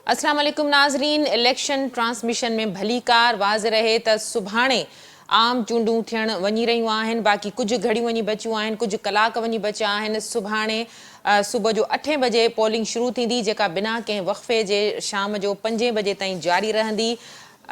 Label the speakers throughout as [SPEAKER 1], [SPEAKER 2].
[SPEAKER 1] अस्सलाम वालेकुम नाज़रीन। इलेक्शन ट्रांसमिशन में भलीकार वाज़ रहे त सुभाणे आम चूंडूं थियण वञी रहियूं आहिनि। बाक़ी कुझु घड़ियूं वञी बचियूं आहिनि, कुझु कलाक वञी बचिया आहिनि। सुभाणे सुबुह जो 8 बजे पोलिंग शुरू थींदी, जेका बिना कंहिं वक़फ़े जे शाम जो 5 बजे ताईं जारी रहंदी।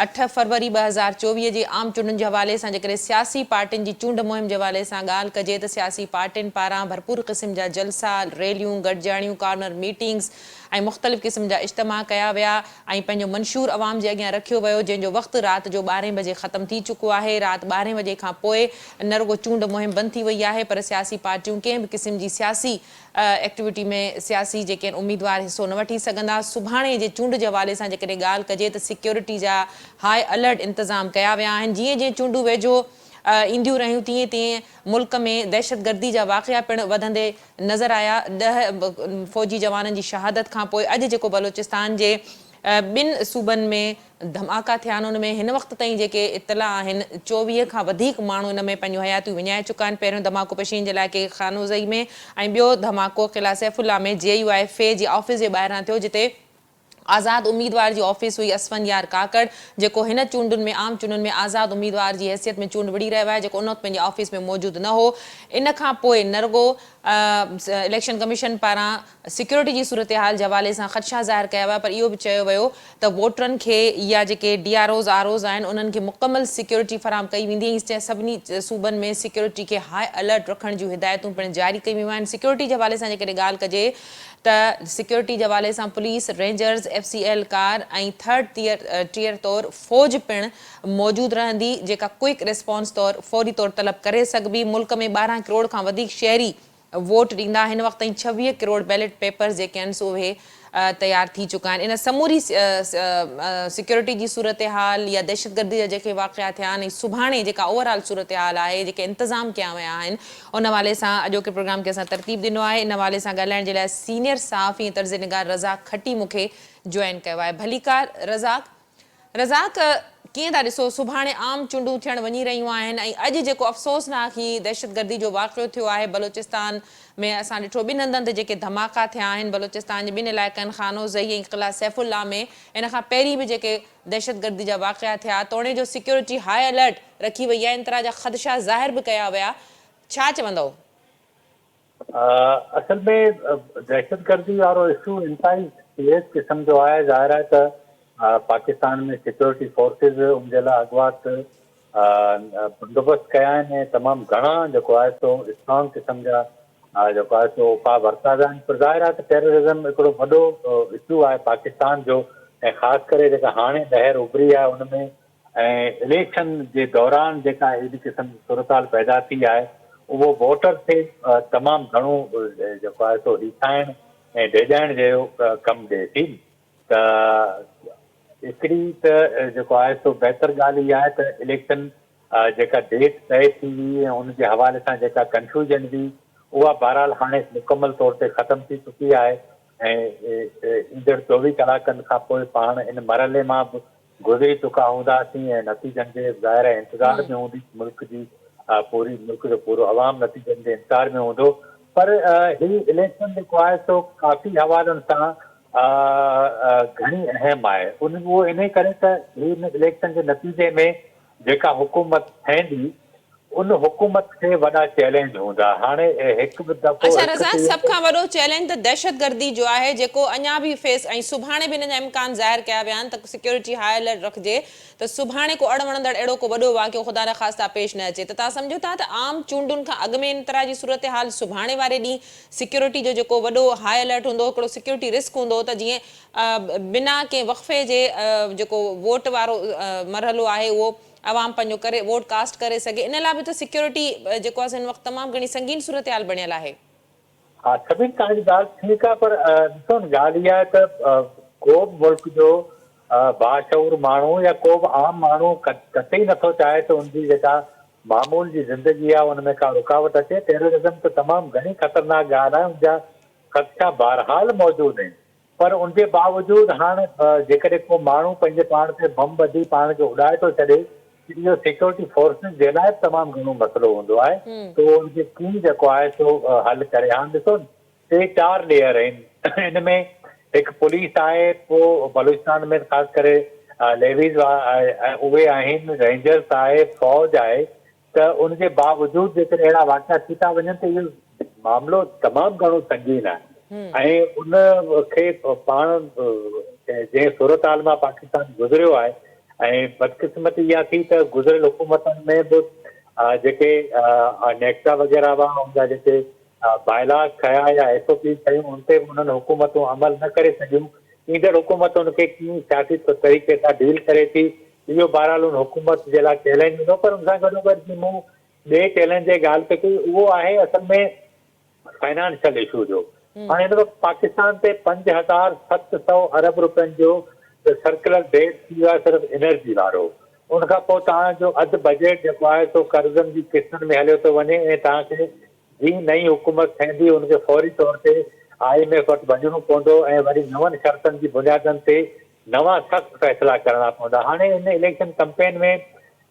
[SPEAKER 1] 8 फरवरी 2024 जे आम चूंडुनि जे हवाले सां जेकॾहिं सियासी पार्टियुनि जी चूंड मुहिम जे हवाले सां ॻाल्हि कजे त सियासी पार्टियुनि पारां भरपूर क़िस्म जा जलसा, रैलियूं, गॾिजाणियूं, कॉर्नर मीटिंग्स ऐं मुख़्तलिफ़ क़िस्म जा इज्तिमा कया विया ऐं पंहिंजो मंशूर अवाम जे अॻियां रखियो वियो, जंहिंजो वक़्तु राति जो 12 बजे ख़तमु थी चुको आहे। राति 12 बजे खां पोइ न रुगो चूंड मुहिम बंदि थी वई आहे, पर सियासी पार्टियूं कंहिं बि क़िस्म जी सियासी एक्टिविटी में सियासी जेके उम्मीदवार हिसो न वठी सघंदा। सुभाणे जे चूंड जे हवाले सां जेकॾहिं ॻाल्हि कजे त सिक्योरिटी जा हाई अलर्ट इंतज़ाम कया विया आहिनि। जीअं जीअं चूंडूं वेझो ईंदियूं रहियूं तीअं तीअं मुल्क में दहशतगर्दी जा वाक़िया पिणु वधंदे नज़र आया। 10 फ़ौजी जवाननि जी शहादत खां पोइ अॼु जेको बलोचिस्तान जे ॿिनि सूबनि में धमाका थिया आहिनि, उन में हिन वक़्त ताईं जेके इतला आहिनि 24 खां वधीक माण्हू इन में पंहिंजूं हयातियूं विञाए चुका आहिनि। पहिरियों धमाको पशीन जे इलाइक़े खानोज़ई में ऐं ॿियो धमाको क़िला सैफुल्ला में JUIF जे ऑफिस जे ॿाहिरां थियो, जिते आज़ाद उम्मीदवार जी ऑफिस हुई असफंयार काकड़, जेको हिन चूंडुनि में आम चूंडुनि में आज़ाद उम्मीदवार जी हैसियत में चूंड विड़ी रहियो आहे, जेको उन वक़्तु पंहिंजे ऑफिस में मौजूदु न हो। इन खां पोइ न रुगो इलेक्शन कमीशन पारां सिक्योरिटी जी सूरत हाल जे हवाले सां ख़दशा ज़ाहिर कया विया, पर इहो बि चयो वियो त वोटरनि खे या जेके DROs ROs आहिनि उन्हनि खे मुकमल सिक्योरिटी फराहम कई वेंदी। सभिनी सूबनि में सिक्योरिटी खे हाई अलर्ट रखण जूं हिदायतूं पिणु जारी कई वियूं आहिनि। सिक्योरिटी जे हवाले सां जेकॾहिं ॻाल्हि कजे त सिक्योरिटी जे हवाले सां पुलिस, रेंजर्स, FCL कार ऐं थर्ड टियर तौरु फ़ौज पिणु मौजूदु रहंदी, जेका क्विक रिस्पॉन्स तौरु फौरी तौरु तलब करे सघिबी। मुल्क में 12 करोड़ खां वधीक शहरी वोट ॾींदा। हिन वक़्त ताईं 26 करोड़ बैलेट पेपर्स जेके आहिनि सो उहे तयारु थी चुका आहिनि। इन समूरी सिक्योरिटी जी सूरत हाल या दहशतगर्दी जा जेके वाक़िया थिया आहिनि, सुभाणे जेका ओवरऑल सूरत हाल आहे, जेके इंतज़ाम कया विया आहिनि, उन हवाले सां अॼोके प्रोग्राम खे असां तरतीब ॾिनो आहे। इन हवाले सां ॻाल्हाइण जे लाइ सीनियर सहाफ़ी तर्ज़ निगार रज़ाक खटी मूंखे जॉइन कयो आहे। भलीकार रज़ाक, कीअं था ॾिसो सुभाणे आम चूंडूं थियण वञी रहियूं आहिनि ऐं अॼु जेको अफ़सोसनाक ही दहशतगर्दी जो वाक़ियो थियो आहे बलोचिस्तान में, असां ॾिठो 2 हंधनि ते जेके धमाका थिया आहिनि बलोचिस्तान जे 2 इलाइक़नि खानोज़ई ऐं क़िला सैफुल्ला में, इन खां पहिरीं बि जेके दहशतगर्दी जा वाक़िया थिया, तोड़े जो सिक्योरिटी हाई अलर्ट रखी वई आहे, इन तरह जा ख़दशा ज़ाहिर बि कया विया। छा चवंदव?
[SPEAKER 2] असल में दहशतगर्दी वारो इशू इंतहाई सीरियस क़िस्म जो आहे। ज़ाहिर आहे त पाकिस्तान में सिक्योरिटी फोर्सिस उनजे लाइ अॻुवाट बंदोबस्त कया आहिनि ऐं तमामु घणा जेको आहे सो स्ट्रॉन्ग क़िस्म जा जेको आहे सो उपाउ वरिता विया आहिनि। पर ज़ाहिर आहे त टेररिज़म हिकिड़ो वॾो इशू आहे पाकिस्तान जो, ऐं ख़ासि करे जेका हाणे लहर उभरी आहे उन में ऐं इलेक्शन जे दौरान जेका अहिड़ी क़िस्म जी सूरत पैदा थी आहे, उहो वोटर खे तमामु घणो जेको आहे सो हिसाइण ऐं डिॼाइण जो कमु ॾिए थी। त हिकिड़ी त जेको आहे सो बहितर ॻाल्हि इहा आहे त इलेक्शन जेका डेट तइ थी हुई ऐं उनजे हवाले सां जेका कंफ्यूजन हुई, उहा बहरहाल हाणे मुकमल तौर ते ख़तमु थी चुकी आहे ऐं ईंदड़ 24 कलाकनि खां पोइ पाण इन मरहले मां बि गुज़री चुका हूंदासीं ऐं नतीजनि जे ज़ाहिर इंतज़ार में हूंदी मुल्क जी पूरी मुल्क जो पूरो अवाम नतीजनि जे इंतज़ार में हूंदो। पर ही इलेक्शन जेको आहे सो काफ़ी हवालनि सां घणी अहम आहे। उहो इन करे त हिन इलेक्शन जे नतीजे में जेका हुकूमत ठहंदी उन हुकूमत खे वॾा चैलेंज हूंदा। हाणे हिकु बि दफ़ो
[SPEAKER 1] अच्छा रज़ाक, सभ खां वॾो चैलेंज त दहशतगर्दी जो आहे, जेको अञा बि फेस ऐं सुभाणे बि हिन जा इम्कान ज़ाहिर कया विया आहिनि त सिक्योरिटी हाई अलर्ट रखिजे त सुभाणे को अणवणंदड़ अहिड़ो को वॾो वाक़ियो ख़ुदा न ख़ास्ता पेश न अचे। त तव्हां सम्झो था त आम चूंडुनि खां अॻु में इन तरह जी सूरत हाल सुभाणे वारे ॾींहुं सिक्योरिटी जो जेको वॾो हाई अलर्ट हूंदो, हिकिड़ो सिक्योरिटी रिस्क हूंदो त जीअं बिना कंहिं वक़फ़े जे जेको वोट वारो मरहलो आहे उहो अवाम पंहिंजो करे वोट कास्ट करे सघे, इन लाइ बि त सिक्योरिटी जेको आहे हिन वक़्तु तमामु घणी संगीन सूरत हाल बणियल आहे।
[SPEAKER 2] हा, सभिनी तव्हांजी ॻाल्हि ठीकु आहे, पर ॾिसो न ॻाल्हि इहा आहे त को बि मुल्क जो बाशऊर माण्हू या को बि आम माण्हू कतई नथो चाहे त उनजी जेका मामूल जी ज़िंदगी आहे उनमें का रुकावट अचे। टेररिज़म त तमामु घणी ख़तरनाक ॻाल्हि आहे, उनजा ख़दशा बहरहाल मौजूदु आहिनि। पर उनजे बावजूदि हाणे जेकॾहिं को माण्हू पंहिंजे पाण ते बम ॿधी पाण खे उॾाए थो छॾे, इहो सिक्योरिटी फोर्सिस जे लाइ तमामु घणो मसइलो हूंदो आहे। त उनखे कीअं जेको आहे सो हल करे। हाणे ॾिसो 3-4 लेयर आहिनि, हिन में एक पुलिस आहे, पोइ बलूचिस्तान में ख़ासि करे लेवीज़ उहे आहिनि, रेंजर्स आहे, फौज आहे, त उनजे बावजूदु जेकॾहिं अहिड़ा वाक़िया थी था वञनि त इहो मामिलो तमामु घणो संगीन आहे। ऐं उन खे पाण जंहिं सूरत हाल मां पाकिस्तान गुज़रियो आहे, ऐं बदकिस्मती इहा थी त गुज़िरियल हुकूमतनि में बि जेके नेक्सा वग़ैरह हुआ, उनजा जेके बायलाज कया या SOP कयूं, उन ते बि उन्हनि हुकूमतूं अमल न करे सघियूं। ईंदड़ हुकूमत उनखे कीअं सियासी तरीक़े सां डील करे थी, इहो बहरहाल उन हुकूमत जे लाइ चैलेंज हूंदो। पर उन सां गॾोगॾु मूं ॿिए चैलेंज जी ॻाल्हि पे कई, उहो आहे असल में फाइनेंशियल इशू जो। हाणे हिन वक़्तु पाकिस्तान ते 5,700 अरब रुपयनि जो सर्कुलर डेट थी वियो आहे सिर्फ़ु एनर्जी वारो। उनखां पोइ तव्हांजो अधु बजट जेको आहे सो कर्ज़नि जी किस्तनि में हलियो थो वञे, ऐं तव्हांखे जी नई हुकूमत ठहंदी उनखे फौरी तौर ते IMF वटि वञिणो पवंदो ऐं वरी नवनि शर्तनि जी बुनियादनि ते नवां सख़्तु फ़ैसिला करणा पवंदा। हाणे हिन इलेक्शन कैंपेन में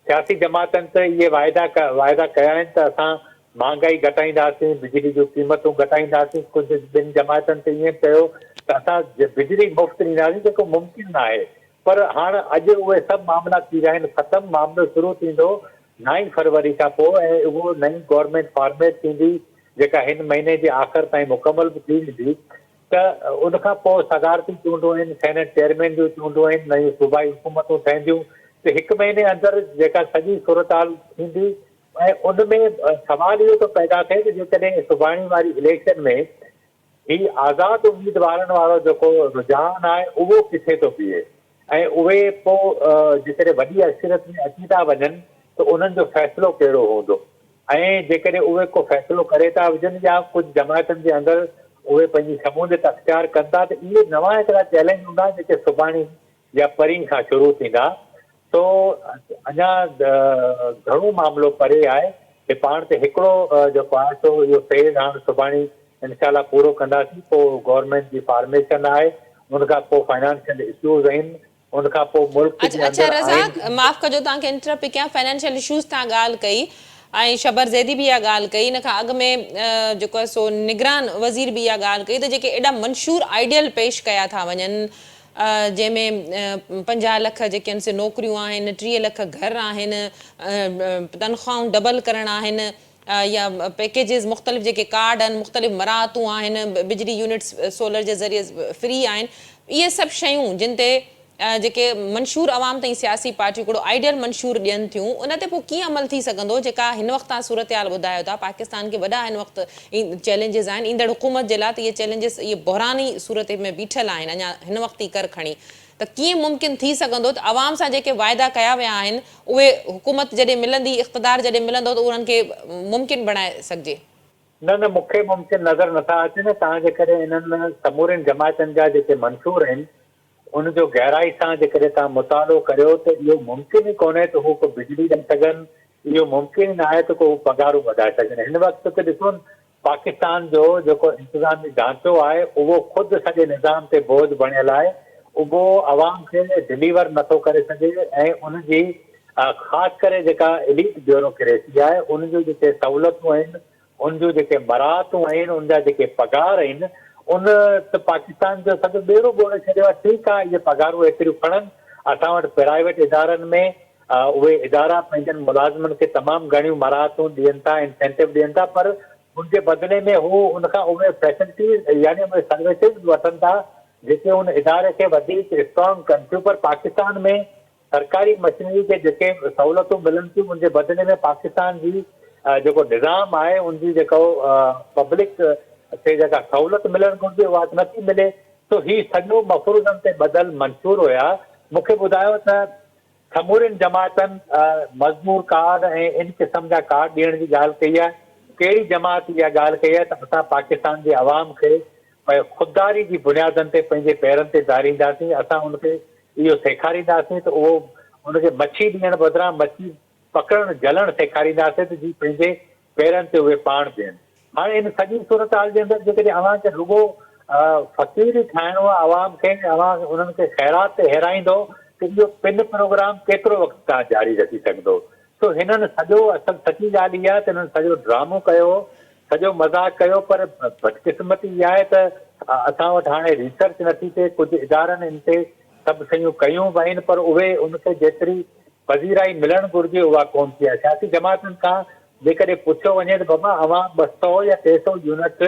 [SPEAKER 2] सियासी जमातनि त इहे वाइदा कया आहिनि त असां महांगाई घटाईंदासीं, बिजली जूं क़ीमतूं घटाईंदासीं। कुझु ॿिनि जमातनि ते ईअं कयो त असां बिजली मुफ़्त ॾींदासीं, जेको मुमकिन न आहे। पर हाणे अॼु उहे सभु मामला थी विया आहिनि ख़तमु। मामिलो शुरू थींदो 9 फरवरी खां पोइ, ऐं उहो नई गवर्नमेंट फॉर्मेट थींदी जेका हिन महीने जे आख़िर ताईं मुकमल बि थी वेंदी। त उनखां पोइ सदारती चूंडूं आहिनि, सेनेट चेयरमैन जूं चूंडूं आहिनि, नयूं सूबाई हुकूमतूं ठहंदियूं। त हिकु महीने अंदरि जेका सॼी सूरत हाल थींदी, ऐं उनमें सवाल इहो थो पैदा थिए त जेकॾहिं सुभाणे वारी इलेक्शन में ही आज़ादु उम्मीदवारनि वारो जेको रुझान आहे उहो किथे थो बीहे, ऐं उहे पोइ जेकॾहिं वॾी अक्सरियत में अची था वञनि त उन्हनि जो फ़ैसिलो कहिड़ो हूंदो। ऐं जेकॾहिं उहे को फ़ैसिलो करे था विझनि या कुझु जमायतनि जे अंदरि उहे पंहिंजी शमूलियत अख़्तियार कनि था, त इहे नवां हिकिड़ा चैलेंज हूंदा जेके सुभाणे या परीं खां शुरू थींदा। तो अञा घणो मामिलो परे आहे कि पाण ते हिकिड़ो जेको आहे सो इहो फेज़ हाणे सुभाणे इनशाला पूरो कंदासीं। पोइ गवर्नमेंट जी फॉर्मेशन आहे, उनखां पोइ फाइनेंशियल इश्यूज़ आहिनि, उनखां पोइ मुल्क जे
[SPEAKER 1] अच्छा
[SPEAKER 2] अंदरि
[SPEAKER 1] रज़ाक, माफ़ कजो तव्हांखे इंटरप्ट कयां। फाइनेंशियल इश्यूज़ तव्हां ॻाल्हि कई ऐं शबर ज़ैदी बि इहा ॻाल्हि कई। इन खां अॻु में जेको आहे सो निगरान वज़ीर बि इहा ॻाल्हि कई त जेके एॾा मंशूर आइडियल पेश कया था वञनि, जंहिंमें 50 लख जेके आहिनि से नौकरियूं आहिनि, 30 लख घर आहिनि, तनख़्वाहूं डबल करणु आहिनि, या पैकेजिस मुख़्तलिफ़ जेके कार्ड आहिनि, मुख़्तलिफ़ मराहतूं आहिनि, बिजली यूनिट्स सोलर जे ज़रिए फ्री आहिनि। इहे सभु शयूं जिन ते जेके मंशूर अवाम ताईं सियासी पार्टियूं हिकिड़ो आइडियल मंशूर ॾियनि थियूं, उन ते पोइ कीअं अमल थी सघंदो? जेका हिन वक़्तु तव्हां सूरत हाल ॿुधायो था, पाकिस्तान खे वॾा हिन वक़्तु चैलेंजिस आहिनि ईंदड़ हुकूमत जे लाइ, त इहे चैलेंजिस इहे बहिरानी सूरत में बीठल आहिनि अञा हिन वक़्तु ई कर खणी। त कीअं मुमकिन थी सघंदो त अवाम सां जेके वाइदा कया विया आहिनि उहे हुकूमत जॾहिं मिलंदी, इक़्तिदार जॾहिं मिलंदो, त उन्हनि खे मुमकिन बणाए सघिजे?
[SPEAKER 2] न मूंखे मुमकिन नज़र नथा अचनि। तव्हां जेकॾहिं इन्हनि समूरनि जमायतनि जा जेके मंशूर आहिनि उनजो गहराई सां जेकॾहिं तव्हां मुतालो करियो त इहो मुमकिन ई कोन्हे त हू को बिजली ॾेई सघनि, इहो मुमकिन ई न आहे त को पघारूं वधाए सघनि। हिन वक़्तु ते ॾिसो पाकिस्तान जो जेको इंतिज़ामी ढांचो आहे उहो ख़ुदि सॼे निज़ाम ते बोझ बणियल आहे, उहो अवाम खे डिलीवर नथो करे सघे। ऐं उनजी ख़ासि करे जेका एलीट ब्यूरोक्रेसी आहे उन जूं जेके सहूलियतूं आहिनि, उन जूं जेके मराहतूं आहिनि, उनजा जेके पघार आहिनि, उन त पाकिस्तान जो सॼो ॿेड़ो ॿोड़े छॾियो आहे। ठीकु आहे, इहे पघारूं एतिरियूं खणनि, असां वटि प्राइवेट इदारनि में उहे इदारा पंहिंजनि मुलाज़िमनि खे तमामु घणियूं मराहतूं ॾियनि था, इंसेंटिव ॾियनि था, पर उनजे बदिले में हू उनखां उहे फैसिलिटीज़ यानी उहे सर्विसिस वठनि था जेके उन इदारे खे वधीक स्ट्रॉन्ग कनि थियूं। पर पाकिस्तान में सरकारी मशीनरी खे जेके सहूलियतूं मिलनि थियूं उनजे बदिले में पाकिस्तान जी जेको निज़ाम आहे उनजी जेको पब्लिक खे जेका सहूलियत मिलणु घुरिजे उहा नथी मिले। तो ही सॼो मफ़रूज़नि ते ॿधल मंशूर हुया। मूंखे ॿुधायो त समूरनि जमातनि मज़मूर कार्ड ऐं इन क़िस्म जा कार्ड ॾियण जी ॻाल्हि कई आहे। कहिड़ी जमात इहा ॻाल्हि कई आहे त असां पाकिस्तान जे अवाम खे ख़ुददारी जी बुनियादनि ते पंहिंजे पेरनि ते धारींदासीं, असां उनखे इहो सेखारींदासीं त उहो उनखे मच्छी ॾियण बदिरां मच्छी पकड़णु जलणु सेखारींदासीं त जी पंहिंजे पेरनि ते उहे पाण बीहनि। हाणे इन सॼी सूरत हाल जे अंदरि जेकॾहिं अवां खे रुॻो फ़क़ीर ई ठाहिणो आहे अवाम खे, अवां उन्हनि खे ख़ैरात ते हिराईंदो त इहो पिन प्रोग्राम केतिरो वक़्तु तव्हां जारी रखी सघंदो? तो हिननि सॼो असल सची ॻाल्हि इहा आहे त हिननि सॼो ड्रामो कयो, सॼो मज़ाक़ कयो, पर बदकिस्मती इहा आहे त असां वटि हाणे रिसर्च नथी थिए, कुझु इदारनि इन ते सभु शयूं कयूं बि आहिनि, पर उहे उनखे जेतिरी पज़ीराई मिलणु घुरिजे उहा कोन थी आहे। सियासी जमातुनि खां जेकॾहिं पुछियो वञे त बाबा अवां 200 या 300 यूनिट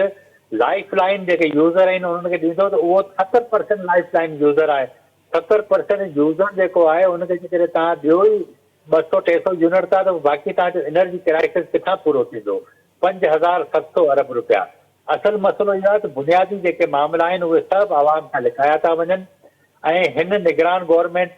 [SPEAKER 2] लाइफ लाइन जेके यूज़र आहिनि उन्हनि खे ॾींदो, त उहो 70% लाइफ लाइन यूज़र आहे। 70% यूज़र जेको आहे उनखे जेकॾहिं तव्हां ॾियो ई 200-300 यूनिट था, त बाक़ी तव्हांजो एनर्जी क्राइसिस किथां पूरो थींदो? 5,700 अरब रुपया। असल मसइलो इहो आहे त बुनियादी जेके मामला आहिनि उहे सभु आवाम खां लिकाया था वञनि, ऐं हिन निगरान गवर्नमेंट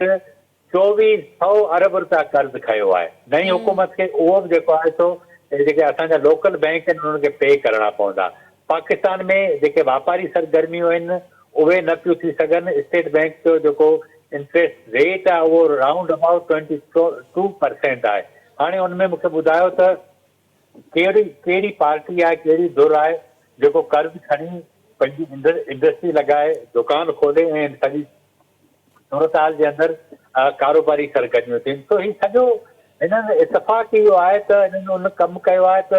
[SPEAKER 2] 2400 अरब रुपया कर्ज़ खयो आहे। नई हुकूमत खे उहो बि जेको आहे सो जेके असांजा लोकल बैंक आहिनि उन्हनि खे पे करणा पवंदा। पाकिस्तान में जेके वापारी सरगर्मियूं आहिनि उहे न पियूं थी सघनि। स्टेट बैंक जो जेको इंट्रेस्ट रेट आहे उहो राउंड अबाउट 22% आहे। हाणे हुन में मूंखे ॿुधायो त कहिड़ी पार्टी आहे, कहिड़ी धुर आहे जेको कर्ज़ खणी पंहिंजी इंडस्ट्री लॻाए, दुकान खोले ऐं सॼी सूरत हाल जे अंदरि कारोबारी सरगर्मियूं थियनि। तो हीउ सॼो हिननि इतफ़ाक़ इहो आहे त हिननि उन कमु कयो आहे त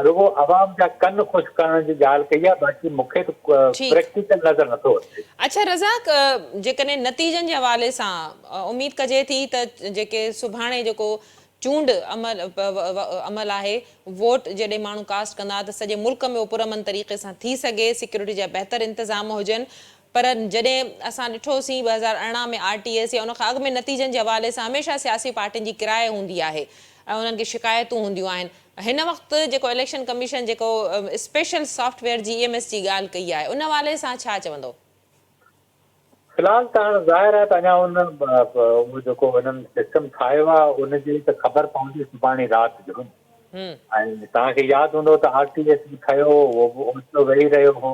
[SPEAKER 2] रुगो आवाम जा कन ख़ुशि करण जी ॻाल्हि कई आहे, बाक़ी मूंखे त प्रैक्टिकल नज़र नथो अचे।
[SPEAKER 1] अच्छा रज़ाक, जेकॾहिं नतीजनि जे हवाले सां उमेद कजे थी त जेके सुभाणे जेको चूंड अमल आहे, वोट जॾहिं माण्हू कास्ट कंदा त सॼे मुल्क में उहो पुरअमन तरीक़े सां थी सघे, सिक्योरिटी जा बहितर इंतज़ाम हुजनि। पर जॾहिं असां ॾिठोसीं 2018 में RTS या उन खां अॻु में नतीजनि जे हवाले सां हमेशह सियासी पार्टियुनि जी किराए हूंदी आहे ऐं उन्हनि खे शिकायतूं हूंदियूं आहिनि। हिन वक़्तु जेको इलेक्शन कमीशन जेको स्पेशल सॉफ्टवेयर जी EMS जी ॻाल्हि कई आहे, उन हवाले सां छा चवंदो?
[SPEAKER 2] फ़िलहाल त हाणे ज़ाहिर आहे त अञा उन जेको हिननि सिस्टम ठाहियो आहे उनजी त ख़बर पवंदी सुभाणे राति जो। ऐं तव्हांखे यादि हूंदो त RTS बि खयो, उहो बि ओचितो वेही रहियो हो।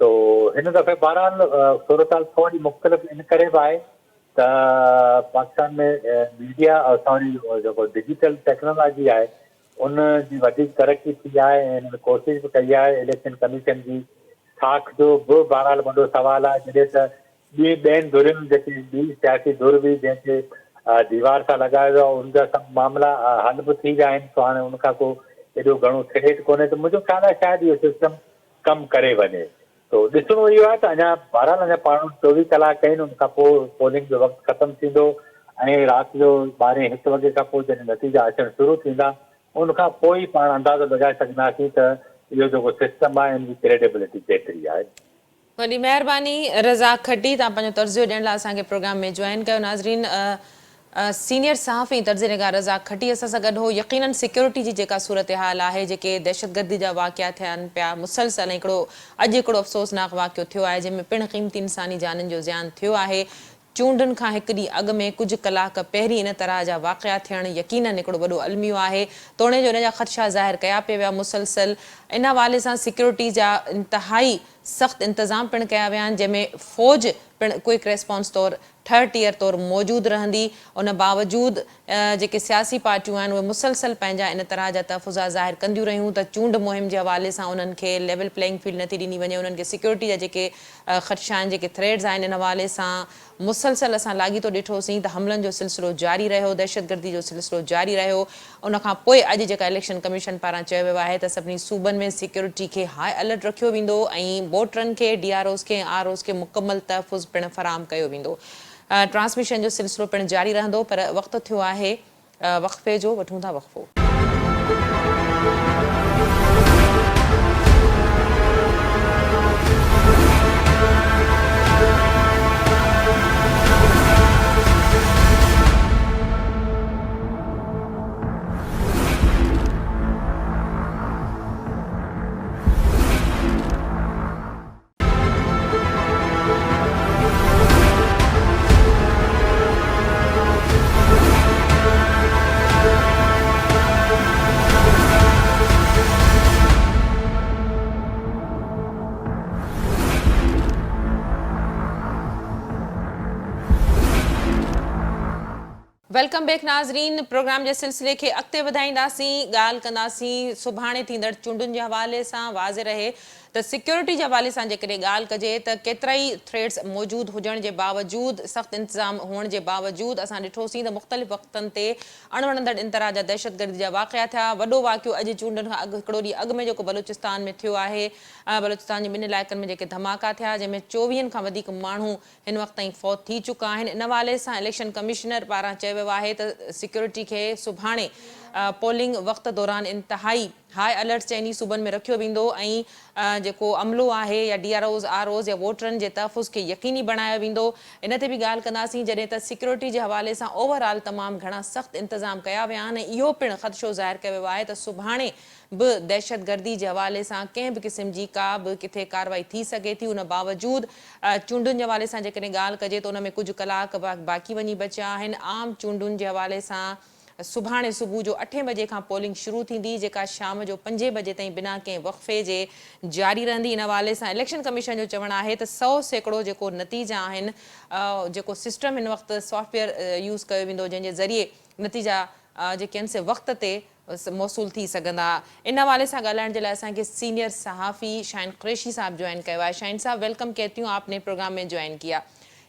[SPEAKER 2] तो हिन दफ़े बहरहाल सूरत हाल थोरी मुख़्तलिफ़ इन करे बि आहे त पाकिस्तान में मीडिया सॉरी जेको डिजिटल टेक्नोलॉजी आहे उन जी वधीक तरक़ी थी आहे ऐं हिन कोशिशि बि कई आहे। इलेक्शन कमीशन जी साख जो बि बहरहाल वॾो सुवालु आहे, जॾहिं त ॿियनि धुरियुनि जेके ॿी सियासी धुर बि जंहिंखे दीवार सां लॻायो वियो आहे उनजा सभु मामला हल बि थी विया आहिनि। सो हाणे उनखां को एॾो घणो थ्रेट कोन्हे, त मुंहिंजो ख़्यालु आहे शायदि इहो सिस्टम कमु करे वञे। तो ॾिसणो इहो आहे त अञा बहरहाल अञा पाण 24 कलाक आहिनि, उनखां पोइ पोलिंग जो वक़्तु ख़तमु थींदो ऐं राति जो 12-1 वॻे खां पोइ जॾहिं नतीजा अचणु शुरू थींदा उनखां पोइ ई पाण अंदाज़ो लॻाए सघंदासीं त इहो जेको सिस्टम आहे हिन जी क्रेडिबिलिटी केतिरी आहे।
[SPEAKER 1] वॾी महिरबानी रज़ाक खटी, तव्हां पंहिंजो तर्ज़ियो ॾियण लाइ असांखे प्रोग्राम में जॉइन कयो। नाज़रीन, सीनियर सहाफ़ी तर्ज़े निगाह रज़ाक खटी असां सां गॾु हो। यकीनन सिक्योरिटी जी जेका सूरत हाल आहे, जेके दहशतगर्दी जा वाक़िया थियनि पिया मुसलसल, अॼु हिकिड़ो अफ़सोसनाक वाक़ियो थियो आहे जंहिंमें पिणु क़ीमती इंसानी जाननि जो ज़ियान थियो आहे। चूंडनि खां हिकु ॾींहुं अॻु में कुझु कलाक पहिरीं इन तरह जा वाक़िया थियणु यकीनन हिकिड़ो वॾो अलमियो आहे। तोड़े जो इन जा ख़दशा ज़ाहिर कया पिया विया मुसलसल। इन हवाले सां सिक्योरिटी जा इंतिहाई सख़्तु इंतज़ाम पिणु कया विया आहिनि, जंहिंमें फ़ौज पिणु क्विक रेस्पॉन्स तौरु 3rd टियर तौरु मौजूदु रहंदी। उन बावजूदि जेके सियासी पार्टियूं आहिनि उहे मुसलसल पंहिंजा इन तरह जा तहफ़ुज़ा ज़ाहिर कंदियूं रहियूं त चूंड मुहिम जे हवाले सां उन्हनि खे लेवल प्लेइंग फील्ड नथी ॾिनी वञे। उन्हनि खे सिक्योरिटी जा जेके ख़दशा आहिनि, जेके थ्रेड्स आहिनि, इन हवाले सां मुसलसल असां लाॻीतो ॾिठोसीं त हमलनि जो सिलसिलो जारी रहियो, दहशतगर्दी जो सिलसिलो जारी रहियो। उनखां पोइ अॼु जेका इलेक्शन कमीशन पारां चयो वियो आहे त सभिनी सूबनि में सिक्योरिटी खे हाई अलर्ट रखियो वेंदो ऐं वोटरनि खे DROs खे ROs खे मुकमल तहफ़ुज़ पिणु फराहम कयो वेंदो। ट्रांसमिशन जो सिलसिलो पिणु जारी रहंदो, पर वक़्तु थियो आहे वक़फ़े जो। वठूं था वक़फ़ो। वेलकम बैक नाज़रीन। प्रोग्राम जे सिलसिले खे अॻिते वधाईंदासीं, ॻाल्हि कंदासीं सुभाणे थींदड़ चूंडुनि जे हवाले सां। वाज़े रहे त सिक्योरिटी जे हवाले सां जेकॾहिं ॻाल्हि कजे त केतिरा ई थ्रेड्स मौजूदु हुजण जे बावजूदु सख़्तु इंतज़ाम हुअण जे बावजूदु असां ॾिठोसीं त मुख़्तलिफ़ वक़्तनि ते अणवणंदड़ इंतरा जा दहशतगर्दी जा वाक़िया थिया। वॾो वाक़ियो अॼु चूंडनि खां हिकिड़ो ॾींहुं अॻु में जेको बलूचिस्तान में थियो आहे, बलूचिस्तान जे ॿिनि इलाइक़नि में जेके धमाका थिया जंहिंमें 24 खां वधीक माण्हू हिन वक़्त ताईं फौत थी चुका आहिनि। इन हवाले सां इलेक्शन कमिश्नर पारां चयो वियो आहे त सिक्योरिटी खे सुभाणे पोलिंग वक़्त दौरान इंतिहाई हाई अलर्ट चइनी सूबनि में रखियो वेंदो ऐं जेको अमलो आहे या DROs ROs या वोटरनि जे तहफ़ुज़ खे यकीनी बणायो वेंदो। इन ते बि ॻाल्हि कंदासीं जॾहिं त सिक्योरिटी जे हवाले सां ओवरऑल तमामु घणा सख़्तु इंतज़ाम कया विया आहिनि। इहो पिणु ख़दशो ज़ाहिर कयो वियो आहे त सुभाणे बि दहशतगर्दी जे हवाले सां कंहिं बि क़िस्म जी का बि किथे कार्रवाई थी सघे थी। उन बावजूदु चूंडुनि जे हवाले सां जेकॾहिं ॻाल्हि कजे त उन में कुझु कलाक बाक़ी वञी बचिया आहिनि। आम चूंडुनि जे हवाले सां सुभाणे सुबुह जो 8 बजे खां पोलिंग शुरू थींदी, जेका शाम जो 5 बजे ताईं बिना कंहिं वक़फ़े जे जारी रहंदी। इन हवाले सां इलेक्शन कमीशन जो चवणु आहे त 100% जेको नतीजा आहिनि, जेको सिस्टम हिन वक़्तु सॉफ्टवेयर यूज़ कयो वेंदो जंहिंजे ज़रिए नतीजा जेके आहिनि से वक़्त ते मौसूल थी सघंदा। इन हवाले सां ॻाल्हाइण जे लाइ असांखे सीनियर सहाफ़ी शाहीन कुरैशी साहब ज्वाइन कयो आहे। शाहीन साहब, वेलकम कहती हूँ, आपने प्रोग्राम में ज्वाइन किया।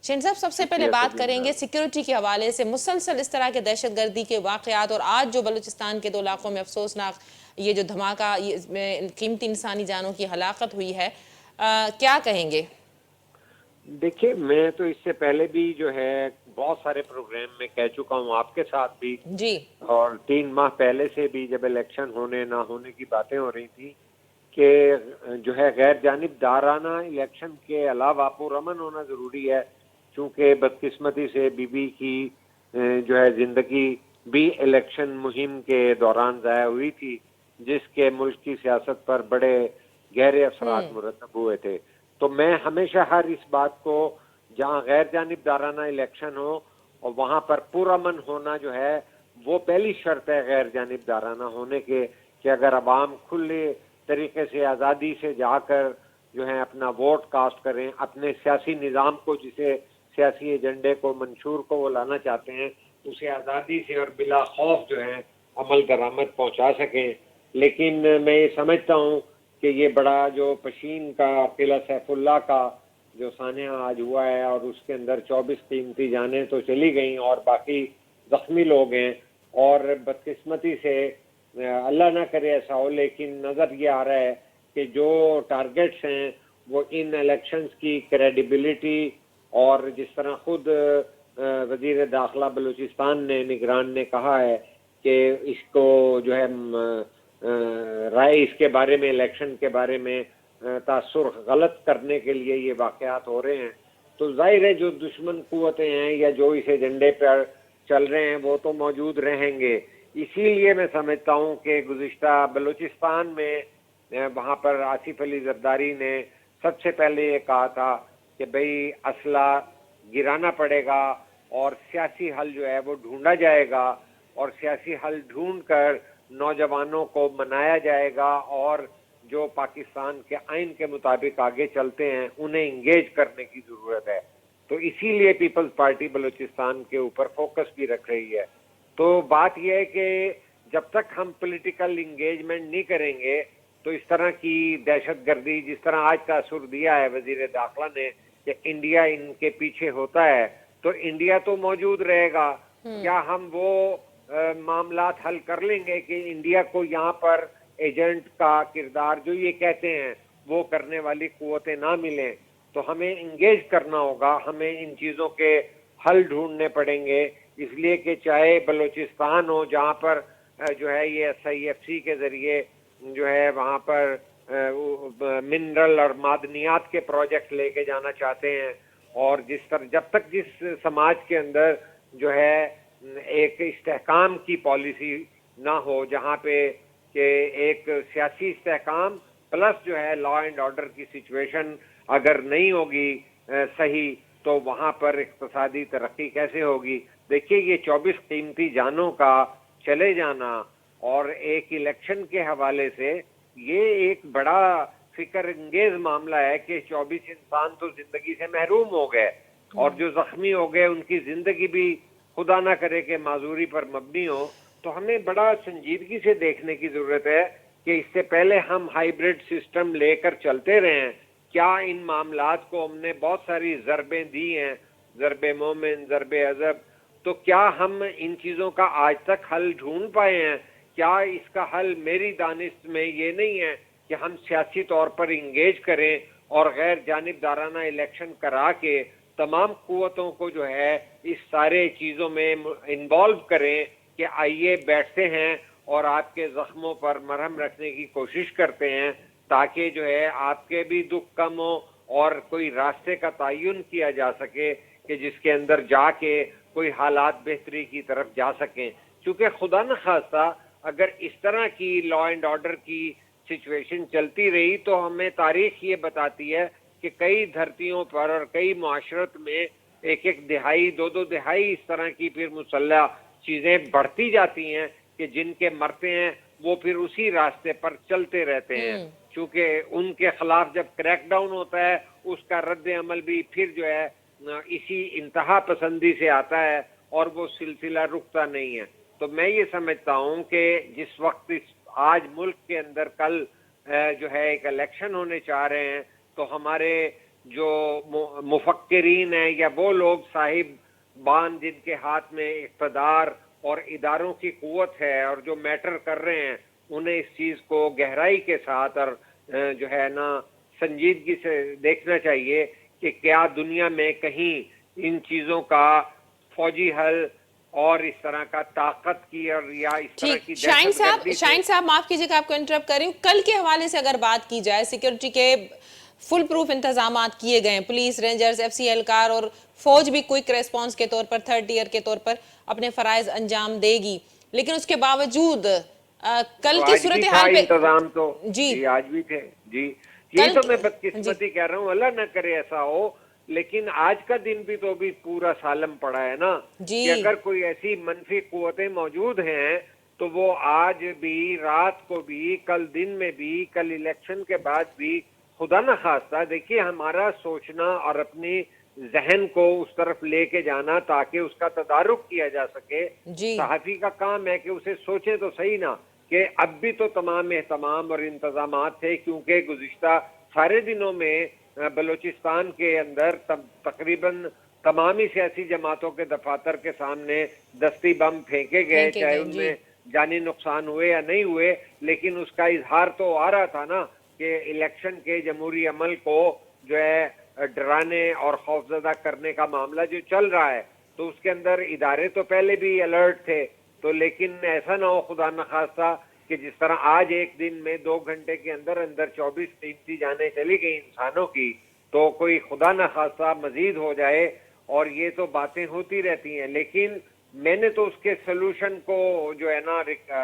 [SPEAKER 1] शाहीन साहब, सबसे पहले बात करेंगे सिक्योरिटी के हवाले से। मुसलसल इस तरह के दहशतगर्दी के वाक़यात और आज जो बलूचिस्तान के 2 इलाकों में अफसोसनाक ये जो धमाका, इसमें कीमती इंसानी जानों की हलाकत हुई है, क्या कहेंगे?
[SPEAKER 3] देखिए, मैं तो इससे पहले भी जो है बहुत सारे प्रोग्राम में कह चुका हूँ, आपके साथ भी
[SPEAKER 1] जी,
[SPEAKER 3] और 3 माह पहले से भी, जब इलेक्शन होने ना होने की बातें हो रही थी कि जो है गैर जानिबदाराना इलेक्शन के अलावा पुरअमन होना ज़रूरी है, क्योंकि बदकिस्मती से बीबी की जो है ज़िंदगी भी इलेक्शन मुहिम के दौरान ज़ाया हुई थी, जिसके मुल्क की सियासत पर बड़े गहरे असरात मुरतब हुए थे। तो मैं हमेशा हर इस बात को, जहाँ गैर जानिबदाराना इलेक्शन हो और वहाँ पर पुरअमन होना जो है वो पहली शर्त है गैर जानिबदाराना होने के, कि अगर अवाम खुले तरीके से आज़ादी से जाकर जो है अपना वोट कास्ट करें, अपने सियासी निज़ाम को, जिसे सियासी एजेंडे को, मंशूर को वो लाना चाहते हैं, उसे आज़ादी से और बिला खौफ जो है अमल दरामद पहुँचा सकें। लेकिन मैं ये समझता हूँ कि ये बड़ा जो पशीन का किला सैफुल्ला का जो सानिया आज हुआ है और उसके अंदर 24 कीमती जानें तो चली गई और बाकी जख्मी लोग हैं, और बदकिस्मती से अल्लाह ना करे ऐसा हो, लेकिन नज़र ये आ रहा है कि जो टारगेट्स हैं वो इन इलेक्शंस की क्रेडिबिलिटी, और जिस तरह खुद वज़ीर दाखिला बलूचिस्तान ने, निगरान ने कहा है कि इसको जो है राय इसके बारे में, इलेक्शन के बारे में तासुर गलत करने के लिए ये वाक़यात हो रहे हैं, तो जाहिर है जो दुश्मन कुव्वतें हैं या जो इस एजेंडे पर चल रहे हैं वो तो मौजूद रहेंगे। इसीलिए मैं समझता हूँ कि गुज़िश्ता बलूचिस्तान में वहाँ पर आसिफ अली जरदारी ने सबसे पहले ये कहा था कि भाई असला गिराना पड़ेगा और सियासी हल जो है वो ढूंढा जाएगा, और सियासी हल ढूंढ कर नौजवानों को मनाया जाएगा, और जो पाकिस्तान के आइन के मुताबिक आगे चलते हैं उन्हें इंगेज करने की ज़रूरत है। तो इसीलिए पीपल्स पार्टी बलूचिस्तान के ऊपर फोकस भी रख रही है। तो बात यह है कि जब तक हम पॉलिटिकल इंगेजमेंट नहीं करेंगे तो इस तरह की दहशतगर्दी, जिस तरह आज तासुर दिया है वजीर दाखिला ने कि इंडिया इनके पीछे होता है, तो इंडिया तो मौजूद रहेगा। क्या हम वो मामलात हल कर लेंगे कि इंडिया को यहाँ पर एजेंट का किरदार जो ये कहते हैं वो करने वाली कुव्वतें ना मिलें? तो हमें इंगेज करना होगा, हमें इन चीज़ों के हल ढूंढने पड़ेंगे, इसलिए कि चाहे बलूचिस्तान हो जहाँ पर जो है ये SIFC के ज़रिए जो है वहाँ पर मिनरल और मादनियात के प्रोजेक्ट लेके जाना चाहते हैं, और जब तक जिस समाज के अंदर जो है एक इस्तेहकाम की पॉलिसी ना हो, जहाँ पे कि एक सियासी इस्तेहकाम प्लस जो है लॉ एंड ऑर्डर की सिचुएशन अगर नहीं होगी सही, तो वहाँ पर इक्तिसादी तरक्की कैसे होगी? देखिए, ये 24 कीमती जानों का चले जाना और एक इलेक्शन के हवाले से ये एक बड़ा फिक्र अंगेज मामला है कि 24 इंसान तो जिंदगी से महरूम हो गए, और जो जख्मी हो गए उनकी जिंदगी भी खुदा ना करे कि माजूरी पर मबनी हो। तो हमें बड़ा संजीदगी से देखने की जरूरत है کہ اس سے پہلے ہم ہائیبرڈ سسٹم لے کر چلتے رہے ہیں. کیا ان معاملات کو ہم نے بہت ساری ضربیں دی ہیں, ضرب مومن, ضرب عذب, تو کیا ہم ان چیزوں کا آج تک حل ڈھونڈ پائے ہیں؟ کیا اس کا حل میری دانش میں یہ نہیں ہے کہ ہم سیاسی طور پر انگیج کریں اور غیر جانبدارانہ الیکشن کرا کے تمام قوتوں کو جو ہے اس سارے چیزوں میں انوالو کریں کہ آئیے بیٹھتے ہیں اور آپ کے زخموں پر مرہم رکھنے کی کوشش کرتے ہیں تاکہ جو ہے آپ کے بھی دکھ کم ہو اور کوئی راستے کا تعین کیا جا سکے کہ جس کے اندر جا کے کوئی حالات بہتری کی طرف جا سکیں. چونکہ خدا نخواستہ اگر اس طرح کی لا اینڈ آرڈر کی سچویشن چلتی رہی تو ہمیں تاریخ یہ بتاتی ہے کہ کئی دھرتیوں پر اور کئی معاشرت میں ایک ایک دہائی, دو دو دہائی اس طرح کی پھر مسلح چیزیں بڑھتی جاتی ہیں کہ جن کے مرتے ہیں وہ پھر اسی راستے پر چلتے رہتے ہیں. چونکہ ان کے خلاف جب کریک ڈاؤن ہوتا ہے اس کا رد عمل بھی پھر جو ہے اسی انتہا پسندی سے آتا ہے اور وہ سلسلہ رکتا نہیں ہے. تو میں یہ سمجھتا ہوں کہ جس وقت آج ملک کے اندر کل جو ہے ایک الیکشن ہونے چاہ رہے ہیں تو ہمارے جو مفکرین ہیں یا وہ لوگ صاحب بان جن کے ہاتھ میں اقتدار اور اداروں کی قوت ہے اور جو میٹر کر رہے ہیں انہیں اس چیز کو گہرائی کے ساتھ اور جو ہے نا سنجیدگی سے دیکھنا چاہیے کہ کیا دنیا میں کہیں ان چیزوں کا فوجی حل اور اس طرح کا طاقت کی اور یا اس طرح کی
[SPEAKER 1] شاہین صاحب معاف کیجئے کہ آپ کو انٹرپٹ کر رہی ہوں. کل کے حوالے سے اگر بات کی جائے, سیکیورٹی کے فل پروف انتظامات کیے گئے ہیں, پولیس, رینجرز, ایف سی اہلکار اور فوج بھی کوئک ریسپانس کے طور پر, تھرڈ ٹیئر کے طور پر اپنے فرائض انجام دے گی, لیکن اس کے باوجود کل کی صورتحال پہ
[SPEAKER 3] انتظام تو جی آج بھی تھے. جی یہ تو میں بدقسمتی کہہ رہا ہوں, اللہ نہ کرے ایسا ہو, لیکن آج کا دن بھی تو بھی پورا سالم پڑا ہے نا کہ اگر کوئی ایسی منفی قوتیں موجود ہیں تو وہ آج بھی, رات کو بھی, کل دن میں بھی, کل الیکشن کے بعد بھی خدا نہ خواستہ دیکھیے ہمارا سوچنا اور اپنی ذہن کو اس طرف لے کے جانا تاکہ اس کا تدارک کیا جا سکے. صحافی کا کام ہے کہ اسے سوچے تو صحیح نا کہ اب بھی تو تمام اہتمام اور انتظامات تھے, کیونکہ گزشتہ سارے دنوں میں بلوچستان کے اندر تقریباً تمامی سیاسی جماعتوں کے دفاتر کے سامنے دستی بم پھینکے گئے, چاہے ان میں جانی نقصان ہوئے یا نہیں ہوئے, لیکن اس کا اظہار تو آ رہا تھا نا کہ الیکشن کے جمہوری عمل کو جو ہے ڈرانے اور خوفزدہ کرنے کا معاملہ جو چل رہا ہے تو اس کے اندر ادارے تو پہلے بھی الرٹ تھے, تو لیکن ایسا نہ ہو خدا نخواستہ کہ جس طرح آج ایک دن میں 2 گھنٹے کے اندر 24 قیمتی جانیں چلی گئی انسانوں کی, تو کوئی خدا نخواستہ مزید ہو جائے, اور یہ تو باتیں ہوتی رہتی ہیں. لیکن میں نے تو اس کے سلوشن کو جو ہے نا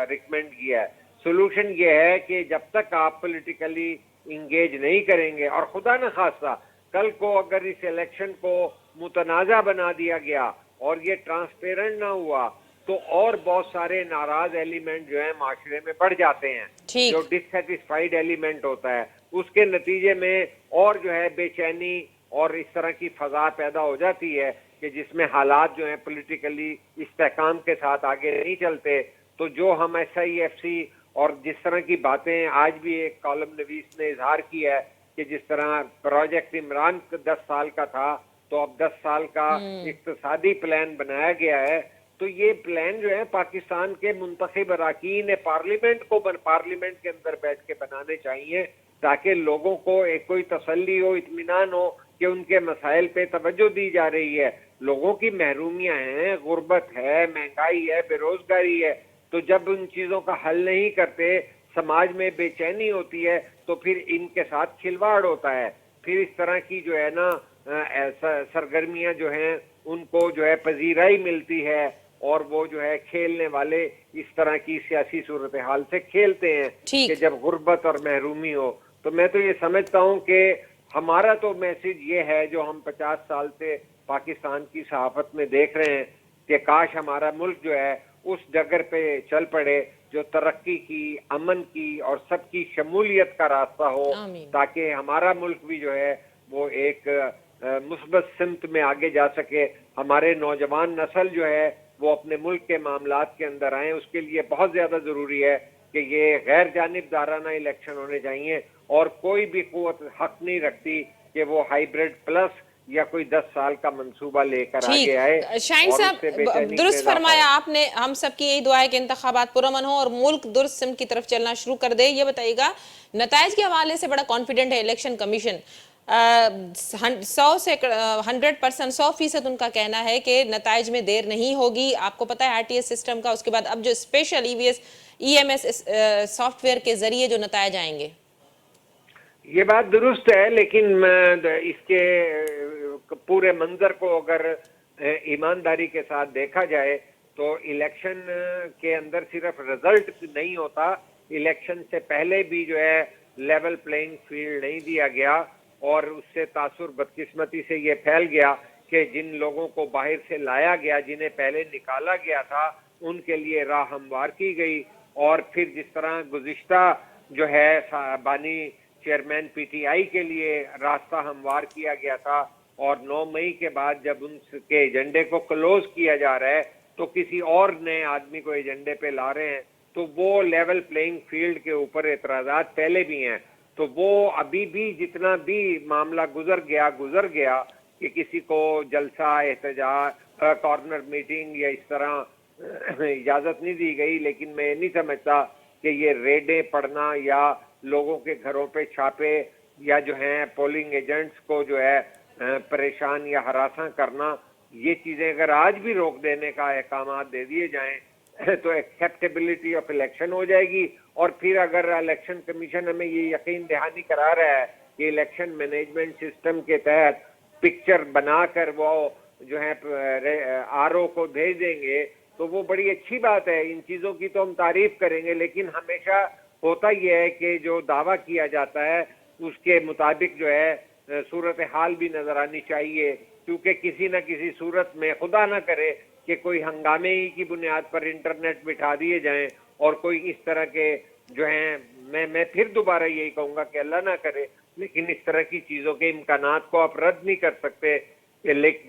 [SPEAKER 3] ریکمینڈ کیا ہے. سلوشن یہ ہے کہ جب تک آپ پولیٹیکلی انگیج نہیں کریں گے, اور خدا نخواستہ کل کو اگر اس الیکشن کو متنازع بنا دیا گیا اور یہ ٹرانسپیرنٹ نہ ہوا تو اور بہت سارے ناراض ایلیمنٹ جو ہیں معاشرے میں بڑھ جاتے ہیں, جو ڈسسیٹسفائیڈ ایلیمنٹ ہوتا ہے, اس کے نتیجے میں اور جو ہے بے چینی اور اس طرح کی فضا پیدا ہو جاتی ہے کہ جس میں حالات جو ہیں پولیٹیکلی استحکام کے ساتھ آگے نہیں چلتے. تو جو ہم ایس آئی ایف سی اور جس طرح کی باتیں آج بھی ایک کالم نویس نے اظہار کیا ہے کہ جس طرح پروجیکٹ عمران 10 سال کا تھا تو اب 10 سال کا اقتصادی پلان بنایا گیا ہے, تو یہ پلان جو ہے پاکستان کے منتخب اراکین پارلیمنٹ کے اندر بیٹھ کے بنانے چاہیے تاکہ لوگوں کو ایک کوئی تسلی ہو, اطمینان ہو کہ ان کے مسائل پہ توجہ دی جا رہی ہے. لوگوں کی محرومیاں ہیں, غربت ہے, مہنگائی ہے, بے روزگاری ہے, تو جب ان چیزوں کا حل نہیں کرتے سماج میں بے چینی ہوتی ہے تو پھر ان کے ساتھ کھلواڑ ہوتا ہے. پھر اس طرح کی جو ہے نا سرگرمیاں جو ہیں ان کو جو ہے پذیرائی ملتی ہے اور وہ جو ہے کھیلنے والے اس طرح کی سیاسی صورتحال سے کھیلتے ہیں کہ جب غربت اور محرومی ہو. تو میں تو یہ سمجھتا ہوں کہ ہمارا تو میسج یہ ہے جو ہم 50 سال سے پاکستان کی صحافت میں دیکھ رہے ہیں کہ کاش ہمارا ملک جو ہے اس ڈگر پہ چل پڑے جو ترقی کی, امن کی اور سب کی شمولیت کا راستہ ہو, تاکہ ہمارا ملک بھی جو ہے وہ ایک مثبت سمت میں آگے جا سکے. ہمارے نوجوان نسل جو ہے وہ اپنے ملک کے معاملات کے اندر آئیں. اس کے لیے بہت زیادہ ضروری ہے کہ یہ غیر جانبدارانہ الیکشن ہونے چاہیے اور کوئی بھی قوت حق نہیں رکھتی کہ وہ ہائیبریڈ پلس یا کوئی 10 سال کا منصوبہ لے کر آگے آئے.
[SPEAKER 1] شاہین صاحب درست فرمایا آپ نے. ہم سب کی یہی دعا ہے کہ انتخابات پرامن ہوں اور ملک درست سمت کی طرف چلنا شروع کر دے. یہ بتائیے گا نتائج کے حوالے سے بڑا کانفیڈنٹ ہے الیکشن کمیشن, 100% ان کا کہنا ہے کہ نتائج میں دیر نہیں ہوگی. آپ کو پتا ہے آر ٹی ایس سسٹم کا, اس کے بعد اب جو special E M S software کے ذریعے جو نتائج آئیں گے.
[SPEAKER 3] یہ بات درست ہے, لیکن اس کے پورے منظر کو اگر ایمانداری کے ساتھ دیکھا جائے تو الیکشن کے اندر صرف رزلٹ نہیں ہوتا, الیکشن سے پہلے بھی جو ہے لیول پلینگ فیلڈ نہیں دیا گیا اور اس سے تاثر بدقسمتی سے یہ پھیل گیا کہ جن لوگوں کو باہر سے لایا گیا, جنہیں پہلے نکالا گیا تھا, ان کے لیے راہ ہموار کی گئی. اور پھر جس طرح گزشتہ جو ہے بانی چیئرمین پی ٹی آئی کے لیے راستہ ہموار کیا گیا تھا اور 9 مئی کے بعد جب ان کے ایجنڈے کو کلوز کیا جا رہا ہے تو کسی اور نئے آدمی کو ایجنڈے پہ لا رہے ہیں, تو وہ لیول پلینگ فیلڈ کے اوپر اعتراضات پہلے بھی ہیں. تو وہ ابھی بھی جتنا بھی معاملہ گزر گیا کہ کسی کو جلسہ احتجاج کارنر میٹنگ یا اس طرح اجازت نہیں دی گئی, لیکن میں نہیں سمجھتا کہ یہ ریڈیں پڑنا یا لوگوں کے گھروں پہ چھاپے یا جو ہیں پولنگ ایجنٹس کو جو ہے پریشان یا ہراساں کرنا, یہ چیزیں اگر آج بھی روک دینے کا احکامات دے دیے جائیں تو ایکسیپٹیبلٹی آف الیکشن ہو جائے گی. اور پھر اگر الیکشن کمیشن ہمیں یہ یقین دہانی کرا رہا ہے کہ الیکشن مینجمنٹ سسٹم کے تحت پکچر بنا کر وہ جو ہے آر او کو بھیج دیں گے تو وہ بڑی اچھی بات ہے. ان چیزوں کی تو ہم تعریف کریں گے, لیکن ہمیشہ ہوتا یہ ہے کہ جو دعویٰ کیا جاتا ہے اس کے مطابق جو ہے صورتحال بھی نظر آنی چاہیے, کیونکہ کسی نہ کسی صورت میں خدا نہ کرے کہ کوئی ہنگامے ہی کی بنیاد پر انٹرنیٹ بٹھا دیے جائیں اور کوئی اس طرح کے جو ہیں میں پھر دوبارہ یہی کہوں گا کہ اللہ نہ کرے, لیکن اس طرح کی چیزوں کے امکانات کو آپ رد نہیں کر سکتے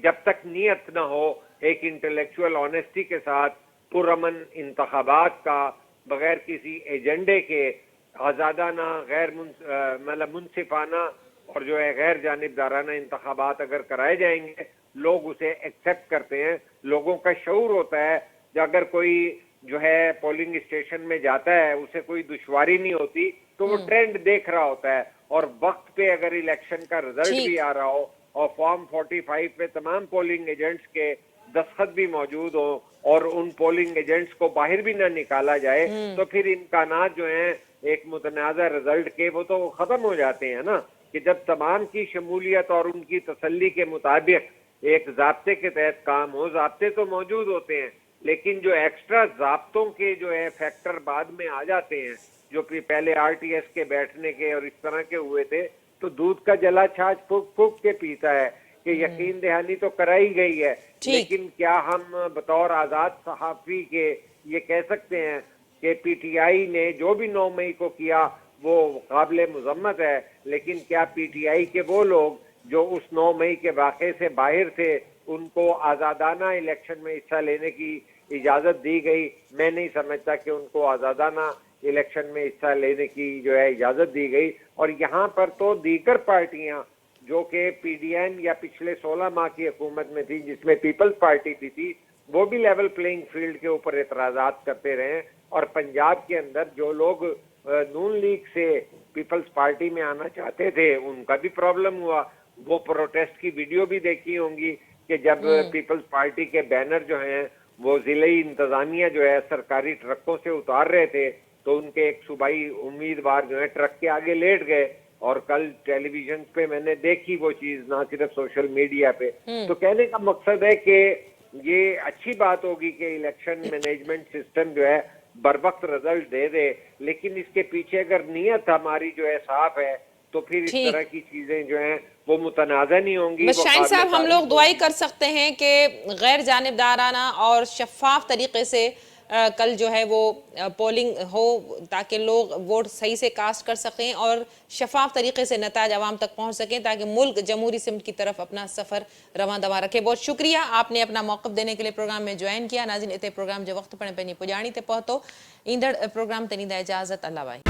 [SPEAKER 3] جب تک نیت نہ ہو ایک انٹلیکچوئل آنیسٹی کے ساتھ پرامن انتخابات کا بغیر کسی ایجنڈے کے آزادانہ غیر منصفانہ اور جو ہے غیر جانبدارانہ انتخابات اگر کرائے جائیں گے, لوگ اسے ایکسیپٹ کرتے ہیں. لوگوں کا شعور ہوتا ہے کہ اگر کوئی جو ہے پولنگ اسٹیشن میں جاتا ہے اسے کوئی دشواری نہیں ہوتی تو وہ ٹرینڈ دیکھ رہا ہوتا ہے, اور وقت پہ اگر الیکشن کا رزلٹ بھی آ رہا ہو اور فارم 45 پہ تمام پولنگ ایجنٹس کے دستخط بھی موجود ہوں اور ان پولنگ ایجنٹس کو باہر بھی نہ نکالا جائے تو پھر امکانات جو ہیں ایک متنازع رزلٹ کے وہ تو ختم ہو جاتے ہیں نا, کہ جب تمام کی شمولیت اور ان کی تسلی کے مطابق ایک ضابطے کے تحت کام ہو. ضابطے تو موجود ہوتے ہیں لیکن جو ایکسٹرا ضابطوں کے جو ہے فیکٹر بعد میں آ جاتے ہیں, جو پہلے آر ٹی ایس کے بیٹھنے کے اور اس طرح کے ہوئے تھے, تو دودھ کا جلا چھاچھ پھونک کے پیتا ہے کہ یقین دہانی تو کرائی گئی ہے, لیکن کیا ہم بطور آزاد صحافی کے یہ کہہ سکتے ہیں کہ پی ٹی آئی نے جو بھی 9 مئی کو کیا وہ قابل مذمت ہے, لیکن کیا پی ٹی آئی کے وہ لوگ جو اس 9 مئی کے واقعے سے باہر تھے ان کو آزادانہ الیکشن میں حصہ لینے کی اجازت دی گئی؟ میں نہیں سمجھتا کہ ان کو آزادانہ الیکشن میں حصہ لینے کی جو ہے اجازت دی گئی. اور یہاں پر تو دیگر پارٹیاں جو کہ پی ڈی ایم یا پچھلے 16 ماہ کی حکومت میں تھی جس میں پیپلز پارٹی بھی تھی, وہ بھی لیول پلینگ فیلڈ کے اوپر اعتراضات کرتے رہے. اور پنجاب کے اندر جو لوگ نون لیگ سے پیپلز پارٹی میں آنا چاہتے تھے ان کا بھی پرابلم ہوا. وہ پروٹیسٹ کی ویڈیو بھی دیکھی ہوں گی کہ جب پیپلز پارٹی کے بینر جو ہیں وہ ضلعی انتظامیہ جو ہے سرکاری ٹرکوں سے اتار رہے تھے تو ان کے ایک صوبائی امیدوار جو ہے ٹرک کے آگے لیٹ گئے, اور کل ٹیلی ویژن پہ میں نے دیکھی وہ چیز, نہ صرف سوشل میڈیا پہ. تو کہنے کا مقصد ہے کہ یہ اچھی بات ہوگی کہ الیکشن مینجمنٹ سسٹم جو ہے بر وقت رزلٹ دے دے, لیکن اس کے پیچھے اگر نیت ہماری جو ہے صاف ہے تو پھر اس طرح کی چیزیں جو ہیں وہ متنازع نہیں ہوں گی.
[SPEAKER 1] بس شاہین صاحب ہم لوگ دعائی کر سکتے ہیں کہ غیر جانبدارانہ اور شفاف طریقے سے کل جو ہے وہ پولنگ ہو تاکہ لوگ ووٹ صحیح سے کاسٹ کر سکیں اور شفاف طریقے سے نتائج عوام تک پہنچ سکیں تاکہ ملک جمہوری سمت کی طرف اپنا سفر رواں دواں رکھے. بہت شکریہ آپ نے اپنا موقف دینے کے لیے پروگرام میں جوائن کیا. ناظرین اتنے پروگرام جو وقت پڑے پہنی پجانی تے پہتو ایندڑ پروگرام تنیدہ اجازت. اللہ بائی.